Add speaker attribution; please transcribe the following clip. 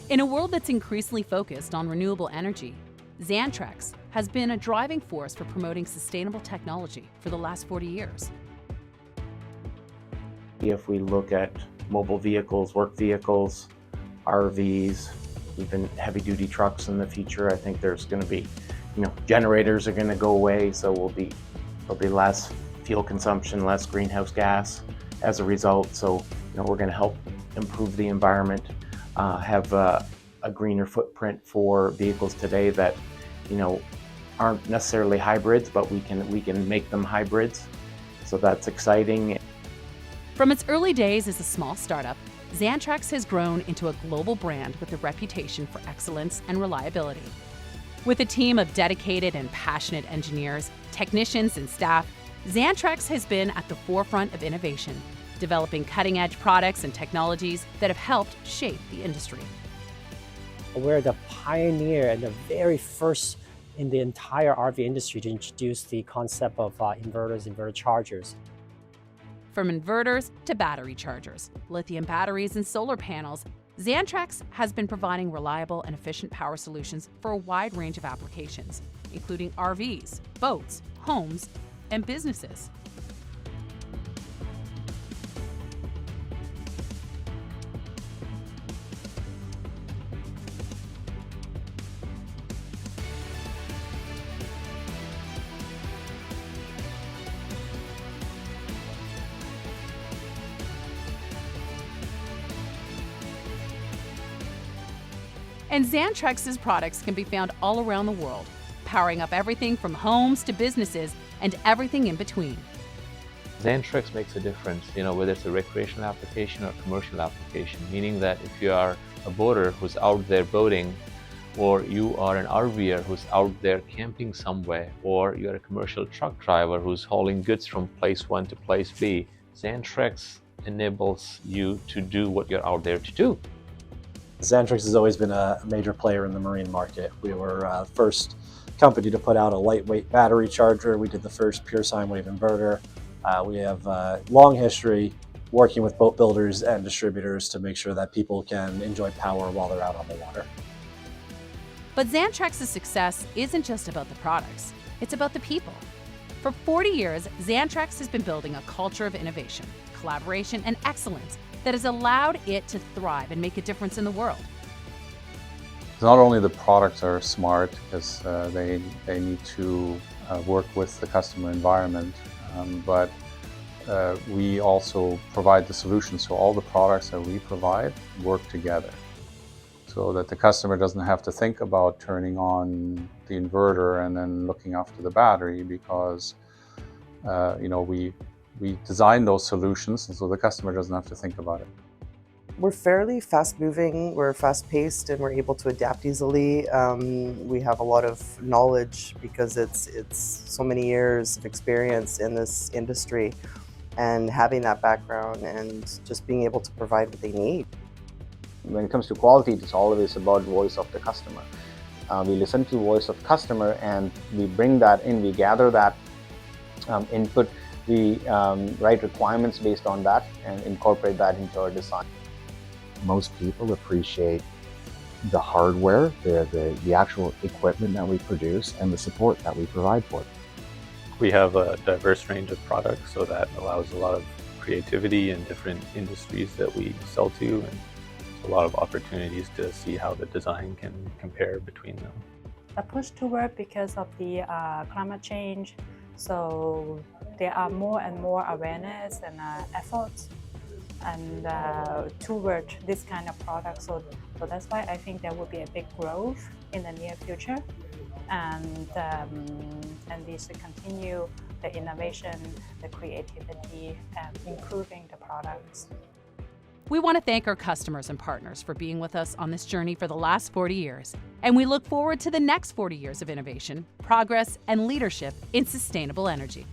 Speaker 1: In a world that's increasingly focused on renewable energy, Xantrex has been a driving force for promoting sustainable technology for the last 40 years.
Speaker 2: If we look at mobile vehicles, work vehicles, RVs, even heavy-duty trucks in the future, I think there's going to be, generators are going to go away, so there'll be less fuel consumption, less greenhouse gas as a result. So, we're going to help improve the environment, have a greener footprint for vehicles today that, aren't necessarily hybrids, but we can make them hybrids. So that's exciting.
Speaker 1: From its early days as a small startup, Xantrex has grown into a global brand with a reputation for excellence and reliability. With a team of dedicated and passionate engineers, technicians, and staff, Xantrex has been at the forefront of innovation, developing cutting-edge products and technologies that have helped shape the industry.
Speaker 3: We're the pioneer and the very first in the entire RV industry to introduce the concept of inverters, inverter chargers.
Speaker 1: From inverters to battery chargers, lithium batteries, and solar panels, Xantrex has been providing reliable and efficient power solutions for a wide range of applications, including RVs, boats, homes, and businesses. And Xantrex's products can be found all around the world, powering up everything from homes to businesses and everything in between.
Speaker 4: Xantrex makes a difference, whether it's a recreational application or commercial application, meaning that if you are a boater who's out there boating, or you are an RVer who's out there camping somewhere, or you're a commercial truck driver who's hauling goods from place one to place B, Xantrex enables you to do what you're out there to do.
Speaker 5: Xantrex has always been a major player in the marine market. We were the first company to put out a lightweight battery charger. We did the first pure sine wave inverter. We have a long history working with boat builders and distributors to make sure that people can enjoy power while they're out on the water.
Speaker 1: But Xantrex's success isn't just about the products, it's about the people. For 40 years, Xantrex has been building a culture of innovation, collaboration, and excellence that has allowed it to thrive and make a difference in the world.
Speaker 6: Not only the products are smart because they need to work with the customer environment, but we also provide the solution, so all the products that we provide work together so that the customer doesn't have to think about turning on the inverter and then looking after the battery, because we design those solutions, and so the customer doesn't have to think about it.
Speaker 7: We're fairly fast-moving, we're fast-paced, and we're able to adapt easily. We have a lot of knowledge because it's so many years of experience in this industry, and having that background and just being able to provide what they need.
Speaker 8: When it comes to quality, it's always about voice of the customer. We listen to the voice of customer and we bring that in, we gather that input, the right requirements based on that, and incorporate that into our design.
Speaker 9: Most people appreciate the hardware, the actual equipment that we produce, and the support that we provide for it.
Speaker 4: We have a diverse range of products, so that allows a lot of creativity in different industries that we sell to, and a lot of opportunities to see how the design can compare between them.
Speaker 10: A push toward because of the climate change, so there are more and more awareness and efforts and toward this kind of product. So that's why I think there will be a big growth in the near future, and this will continue the innovation, the creativity, and improving the products.
Speaker 1: We want to thank our customers and partners for being with us on this journey for the last 40 years, and we look forward to the next 40 years of innovation, progress, and leadership in sustainable energy.